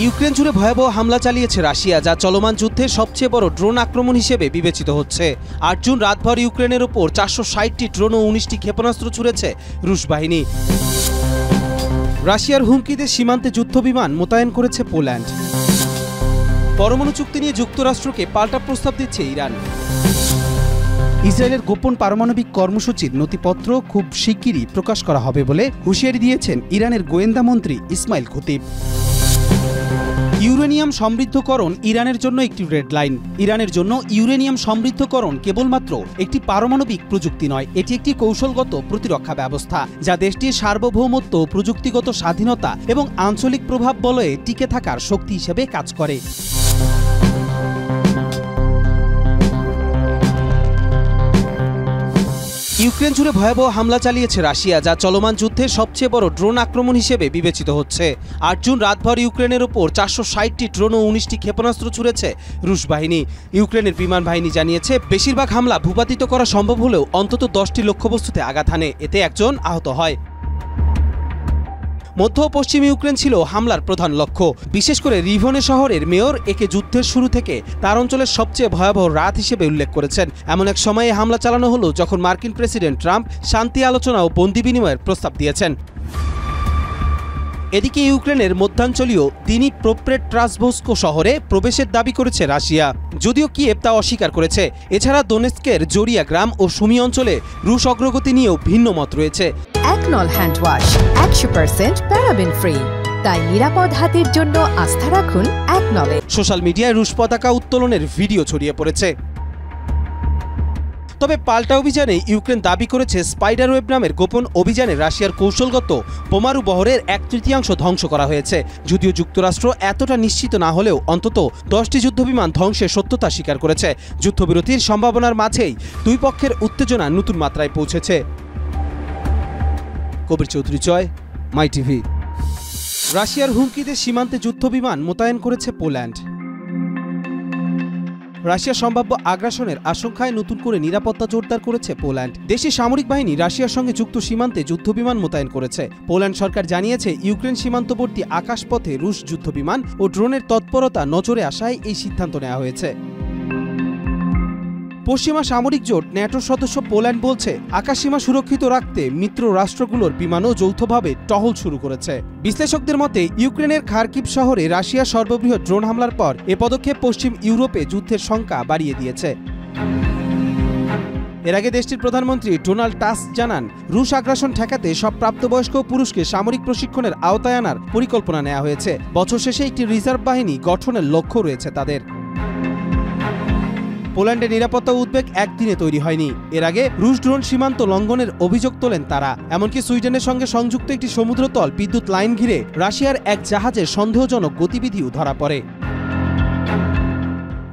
Ukraine জুড়ে ভয়াবহ হামলা চালিয়েছে রাশিয়া, যা চলমান যুদ্ধে সবচেয়ে বড় ড্রোন আক্রমণ হিসেবে বিবেচিত হচ্ছে। ৮ জুন রাতভর ইউক্রেনের ওপর ৪৬০টি ড্রোন ও ১৯টি ক্ষেপণাস্ত্র ছুড়েছে রুশ বাহিনী। রাশিয়ার হুমকিতে সীমান্তে যুদ্ধবিমান মোতায়েন করেছে পোল্যান্ড। পরমাণু চুক্তি নিয়ে যুক্তরাষ্ট্রকে পাল্টা প্রস্তাব দিচ্ছে ইরান। ইসরায়েলের গোপন পারমাণবিক কর্মসূচির নথিপত্র খুব শিগগিরই প্রকাশ করা হবে বলে হুঁশিয়ারি দিয়েছেন ইরানের গোয়েন্দা মন্ত্রী ইসমাইল খতিব। ইউরেনিয়াম সমৃদ্ধকরণ ইরানের জন্য একটি রেড লাইন। ইরানের জন্য ইউরেনিয়াম সমৃদ্ধকরণ কেবলমাত্র একটি পারমাণবিক প্রযুক্তি নয়, এটি একটি কৌশলগত প্রতিরক্ষা ব্যবস্থা যা দেশটির সার্বভৌমত্ব, প্রযুক্তিগত স্বাধীনতা এবং আঞ্চলিক প্রভাব বলয়ে টিকে থাকার শক্তি হিসেবে কাজ করে। ইউক্রেন জুড়ে ভয়াবহ হামলা চালিয়েছে রাশিয়া, যা চলমান যুদ্ধে সবচেয়ে বড় ড্রোন আক্রমণ হিসেবে বিবেচিত হচ্ছে। ৮ জুন রাতভর ইউক্রেনের ওপর ৪৬০টি ড্রোন ও ১৯টি ক্ষেপণাস্ত্র ছুড়েছে রুশ বাহিনী। ইউক্রেনের বিমান বাহিনী জানিয়েছে, বেশিরভাগ হামলা ভূপাতিত করা সম্ভব হলেও অন্তত ১০টি লক্ষ্যবস্তুতে আঘাত হানে, এতে একজন আহত হয়। মধ্য ও পশ্চিম ইউক্রেন ছিল হামলার প্রধান লক্ষ্য। বিশেষ করে রিভনে শহরের মেয়র একে যুদ্ধের শুরু থেকে তার অঞ্চলের সবচেয়ে ভয়াবহ রাত হিসেবে উল্লেখ করেছেন। এমন এক সময়ে হামলা চালানো হলো যখন মার্কিন প্রেসিডেন্ট ট্রাম্প শান্তি আলোচনা ও বন্দি বিনিময়ের প্রস্তাব দিয়েছেন। এদিকে ইউক্রেনের মধ্যাঞ্চলীয় দিনিপ্রোপেট্রাভস্ক শহরে প্রবেশের দাবি করেছে রাশিয়া, যদিও কিয়েভ তা অস্বীকার করেছে। এছাড়া দোনেৎস্কের জোরিয়া গ্রাম ও সুমি অঞ্চলে রুশ অগ্রগতি নিয়েও ভিন্ন মত রয়েছে। একনল হ্যান্ড ওয়াশ 100% প্যারাবেন ফ্রি, তাই নিরাপদ হাতের জন্য আস্থা রাখুন একনলে। সোশ্যাল মিডিয়ায় রুশ পতাকা উত্তোলনের ভিডিও ছড়িয়ে পড়েছে। তবে পাল্টা অভিযানে ইউক্রেন দাবি করেছে স্পাইডার ওয়েব নামের গোপন অভিযানে রাশিয়ার কৌশলগত বোমারু বহরের 1/3 ধ্বংস করা হয়েছে। যদিও যুক্তরাষ্ট্র এতটা নিশ্চিত না হলেও অন্তত 10টি যুদ্ধবিমান ধ্বংসের সত্যতা স্বীকার করেছে। যুদ্ধবিরতির সম্ভাবনার মাঝেই দুই পক্ষের উত্তেজনা নতুন মাত্রায় পৌঁছেছে। কবির চৌধুরী জয়, মাই টিভি। রাশিয়ার হুমকিতে সীমান্তে যুদ্ধবিমান মোতায়েন করেছে পোল্যান্ড। রাশিয়ার সম্ভাব্য আগ্রাসনের আশঙ্কায় নতুন করে নিরাপত্তা জোরদার করেছে পোল্যান্ড। দেশের সামরিক বাহিনী রাশিয়ার সঙ্গে যুক্ত সীমান্তে যুদ্ধবিমান মোতায়েন করেছে। পোল্যান্ড সরকার জানিয়েছে, ইউক্রেন সীমান্তবর্তী আকাশপথে রুশ যুদ্ধবিমান ও ড্রোনের তৎপরতা নজরে আসায় এই সিদ্ধান্ত নেওয়া হয়েছে। পশ্চিমা সামরিক জোট ন্যাটোর সদস্য পোল্যান্ড বলছে, আকাশসীমা সুরক্ষিত রাখতে মিত্র রাষ্ট্রগুলোর বিমানও যৌথভাবে টহল শুরু করেছে। বিশ্লেষকদের মতে, ইউক্রেনের খার্কিভ শহরে রাশিয়ার সর্ববৃহৎ ড্রোন হামলার পর এ পদক্ষেপ পশ্চিম ইউরোপে যুদ্ধের শঙ্কা বাড়িয়ে দিয়েছে। এর আগে দেশটির প্রধানমন্ত্রী ডোনাল্ড টাস্ক জানান, রুশ আগ্রাসন ঠেকাতে সব প্রাপ্তবয়স্ক পুরুষকে সামরিক প্রশিক্ষণের আওতায় আনার পরিকল্পনা নেওয়া হয়েছে। বছর শেষে একটি রিজার্ভ বাহিনী গঠনের লক্ষ্য রয়েছে তাদের। পোল্যান্ডের নিরাপত্তা উদ্বেগ একদিনে তৈরি হয়নি। এর আগে রুশ ড্রোন সীমান্ত লঙ্ঘনের অভিযোগ তোলেন তারা। এমনকি সুইডেনের সঙ্গে সংযুক্ত একটি সমুদ্রতল বিদ্যুৎ লাইন ঘিরে রাশিয়ার এক জাহাজের সন্দেহজনক গতিবিধিও ধরা পড়ে।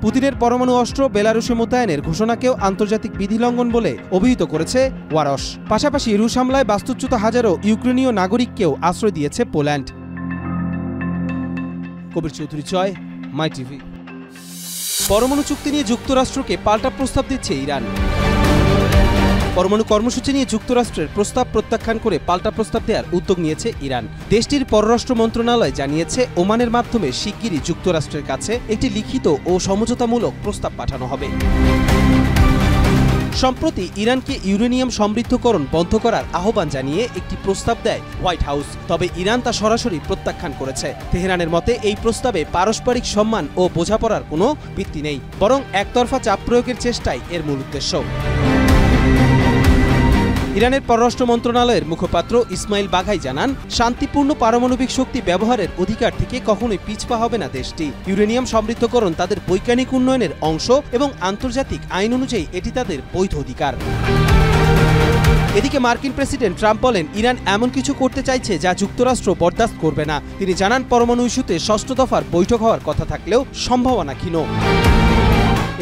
পুতিনের পরমাণু অস্ত্র বেলারুশে মোতায়েনের ঘোষণাকেও আন্তর্জাতিক বিধি লঙ্ঘন বলে অভিহিত করেছে ওয়ারশ। পাশাপাশি রুশ হামলায় বাস্তুচ্যুত হাজারো ইউক্রেনীয় নাগরিককেও আশ্রয় দিয়েছে পোল্যান্ড। কবির চৌধুরী জয়, মাই টিভি। পরমাণু চুক্তি নিয়ে যুক্তরাষ্ট্রকে পাল্টা প্রস্তাব দিচ্ছে ইরান। পরমাণু কর্মসূচি নিয়ে যুক্তরাষ্ট্রের প্রস্তাব প্রত্যাখ্যান করে পাল্টা প্রস্তাব দেওয়ার উদ্যোগ নিয়েছে ইরান। দেশটির পররাষ্ট্র মন্ত্রণালয় জানিয়েছে, ওমানের মাধ্যমে শিগগিরই যুক্তরাষ্ট্রের কাছে একটি লিখিত ও সমঝোতামূলক প্রস্তাব পাঠানো হবে। সম্প্রতি ইরানকে ইউরেনিয়াম সমৃদ্ধকরণ বন্ধ করার আহ্বান জানিয়ে একটি প্রস্তাব দেয় হোয়াইট হাউস। তবে ইরান তা সরাসরি প্রত্যাখ্যান করেছে। তেহরানের মতে, এই প্রস্তাবে পারস্পরিক সম্মান ও বোঝাপড়ার কোনো ভিত্তি নেই, বরং একতরফা চাপ প্রয়োগের চেষ্টাই এর মূল উদ্দেশ্য। ইরানের পররাষ্ট্র মন্ত্রণালয়ের মুখপাত্র ইসমাইল বাঘাই জানান, শান্তিপূর্ণ পারমাণবিক শক্তি ব্যবহারের অধিকার থেকে কখনোই পিছপা হবে না দেশটি। ইউরেনিয়াম সমৃদ্ধকরণ তাদের বৈজ্ঞানিক উন্নয়নের অংশ এবং আন্তর্জাতিক আইন অনুযায়ী এটি তাদের বৈধ অধিকার। এদিকে মার্কিন প্রেসিডেন্ট ট্রাম্প বলেন, ইরান এমন কিছু করতে চাইছে যা যুক্তরাষ্ট্র বরদাস্ত করবে না। তিনি জানান, পরমাণু ইস্যুতে ৬ষ্ঠ দফার বৈঠক হওয়ার কথা থাকলেও সম্ভাবনা ক্ষীণ।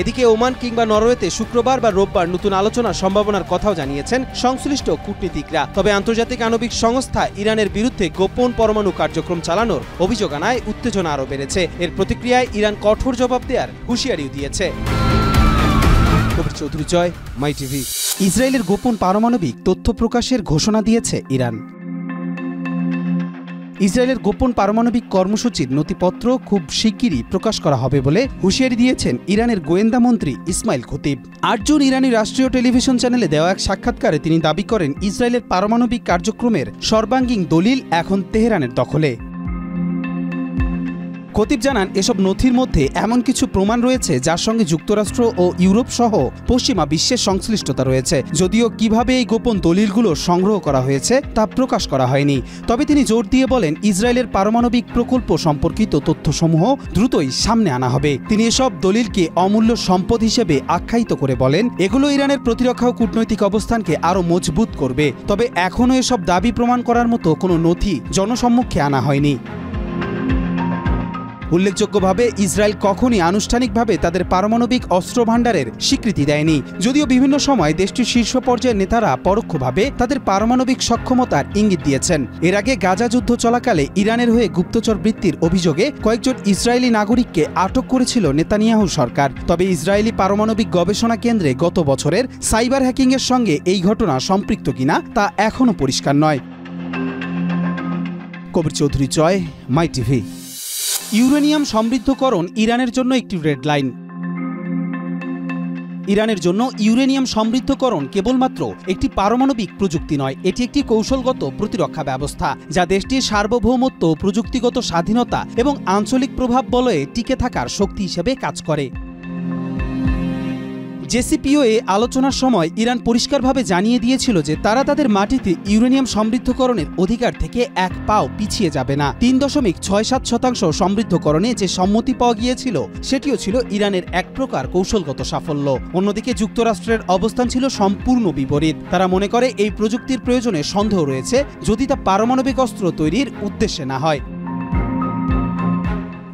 এদিকে ওমান কিংবা নরওয়েতে শুক্রবার বা রোববার নতুন আলোচনার সম্ভাবনার কথাও জানিয়েছেন সংশ্লিষ্ট কূটনীতিকরা। তবে আন্তর্জাতিক আণবিক সংস্থা ইরানের বিরুদ্ধে গোপন পরমাণু কার্যক্রম চালানোর অভিযোগ আনায় উত্তেজনা আরও বেড়েছে। এর প্রতিক্রিয়ায় ইরান কঠোর জবাব দেওয়ার হুঁশিয়ারিও দিয়েছে। কবির চৌধুরী জয়, মাই টিভি। ইসরায়েলের গোপন পারমাণবিক তথ্য প্রকাশের ঘোষণা দিয়েছে ইরান। ইসরায়েলের গোপন পারমাণবিক কর্মসূচির নথিপত্র খুব শিগগিরই প্রকাশ করা হবে বলে হুঁশিয়ারি দিয়েছেন ইরানের গোয়েন্দা মন্ত্রী ইসমাইল খতিব। ৮ জুন ইরানি রাষ্ট্রীয় টেলিভিশন চ্যানেলে দেওয়া এক সাক্ষাৎকারে তিনি দাবি করেন, ইসরায়েলের পারমাণবিক কার্যক্রমের সর্বাঙ্গীন দলিল এখন তেহরানের দখলে। খতিব জানান, এসব নথির মধ্যে এমন কিছু প্রমাণ রয়েছে যার সঙ্গে যুক্তরাষ্ট্র ও ইউরোপ সহ পশ্চিমা বিশ্বের সংশ্লিষ্টতা রয়েছে। যদিও কিভাবে এই গোপন দলিলগুলো সংগ্রহ করা হয়েছে তা প্রকাশ করা হয়নি। তবে তিনি জোর দিয়ে বলেন, ইসরায়েলের পারমাণবিক প্রকল্প সম্পর্কিত তথ্যসমূহ দ্রুতই সামনে আনা হবে। তিনি এসব দলিলকে অমূল্য সম্পদ হিসেবে আখ্যায়িত করে বলেন, এগুলো ইরানের প্রতিরক্ষা ও কূটনৈতিক অবস্থানকে আরও মজবুত করবে। তবে এখনও এসব দাবি প্রমাণ করার মতো কোনো নথি জনসম্মুখে আনা হয়নি। উল্লেখযোগ্যভাবে ইসরায়েল কখনই আনুষ্ঠানিকভাবে তাদের পারমাণবিক অস্ত্র ভাণ্ডারের স্বীকৃতি দেয়নি, যদিও বিভিন্ন সময় দেশটির শীর্ষ পর্যায়ের নেতারা পরোক্ষভাবে তাদের পারমাণবিক সক্ষমতার ইঙ্গিত দিয়েছেন। এর আগে গাজা যুদ্ধ চলাকালে ইরানের হয়ে গুপ্তচর বৃত্তির অভিযোগে কয়েকজন ইসরায়েলি নাগরিককে আটক করেছিল নেতানিয়াহু সরকার। তবে ইসরায়েলি পারমাণবিক গবেষণা কেন্দ্রে গত বছরের সাইবার হ্যাকিংয়ের সঙ্গে এই ঘটনা সম্পৃক্ত কিনা তা এখনও পরিষ্কার নয়। কবির চৌধুরী জয়, মাই টিভি। ইউরেনিয়াম সমৃদ্ধকরণ ইরানের জন্য একটি রেড লাইন। ইরানের জন্য ইউরেনিয়াম সমৃদ্ধকরণ কেবলমাত্র একটি পারমাণবিক প্রযুক্তি নয়, এটি একটি কৌশলগত প্রতিরক্ষা ব্যবস্থা যা দেশটির সার্বভৌমত্ব, প্রযুক্তিগত স্বাধীনতা এবং আঞ্চলিক প্রভাব বলয়ে টিকে থাকার শক্তি হিসেবে কাজ করে। জেসিপিওএ আলোচনার সময় ইরান পরিষ্কারভাবে জানিয়ে দিয়েছিল যে তারা তাদের মাটিতে ইউরেনিয়াম সমৃদ্ধকরণের অধিকার থেকে এক পাও পিছিয়ে যাবে না। ৩.67% সমৃদ্ধকরণে যে সম্মতি পাওয়া গিয়েছিল সেটিও ছিল ইরানের এক প্রকার কৌশলগত সাফল্য। অন্যদিকে যুক্তরাষ্ট্রের অবস্থান ছিল সম্পূর্ণ বিপরীত। তারা মনে করে এই প্রযুক্তির প্রয়োজনে সন্দেহ রয়েছে যদি তা পারমাণবিক অস্ত্র তৈরির উদ্দেশ্যে না হয়।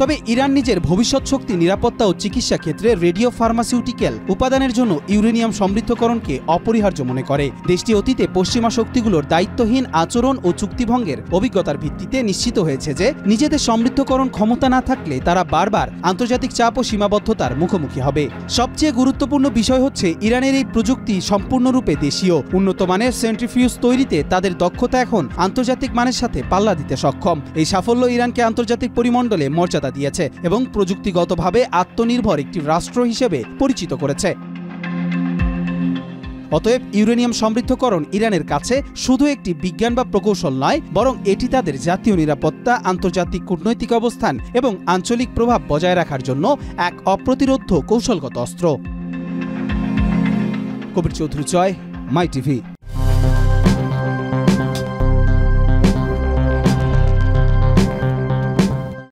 তবে ইরান নিজের ভবিষ্যৎ শক্তি, নিরাপত্তা ও চিকিৎসা ক্ষেত্রে রেডিও ফার্মাসিউটিক্যাল উপাদানের জন্য ইউরেনিয়াম সমৃদ্ধকরণকে অপরিহার্য মনে করে। দেশটি অতীতে পশ্চিমা শক্তিগুলোর দায়িত্বহীন আচরণ ও চুক্তিভঙ্গের অভিজ্ঞতার ভিত্তিতে নিশ্চিত হয়েছে যে নিজেদের সমৃদ্ধকরণ ক্ষমতা না থাকলে তারা বারবার আন্তর্জাতিক চাপ ও সীমাবদ্ধতার মুখোমুখি হবে। সবচেয়ে গুরুত্বপূর্ণ বিষয় হচ্ছে ইরানের এই প্রযুক্তি সম্পূর্ণরূপে দেশীয়। উন্নত মানের সেন্ট্রিফিউজ তৈরিতে তাদের দক্ষতা এখন আন্তর্জাতিক মানের সাথে পাল্লা দিতে সক্ষম। এই সাফল্য ইরানকে আন্তর্জাতিক পরিমণ্ডলে মর্যাদা দিয়েছে এবং প্রযুক্তিগতভাবে আত্মনির্ভর একটি রাষ্ট্র হিসেবে পরিচিত করেছে। অতএব ইউরেনিয়াম সমৃদ্ধকরণ ইরানের কাছে শুধু একটি বিজ্ঞান বা প্রকৌশল নয়, বরং এটি তাদের জাতীয় নিরাপত্তা, আন্তর্জাতিক কূটনৈতিক অবস্থান এবং আঞ্চলিক প্রভাব বজায় রাখার জন্য এক অপ্রতিরোধ্য কৌশলগত অস্ত্র। কবির চৌধুরী জয়, মাই টিভি।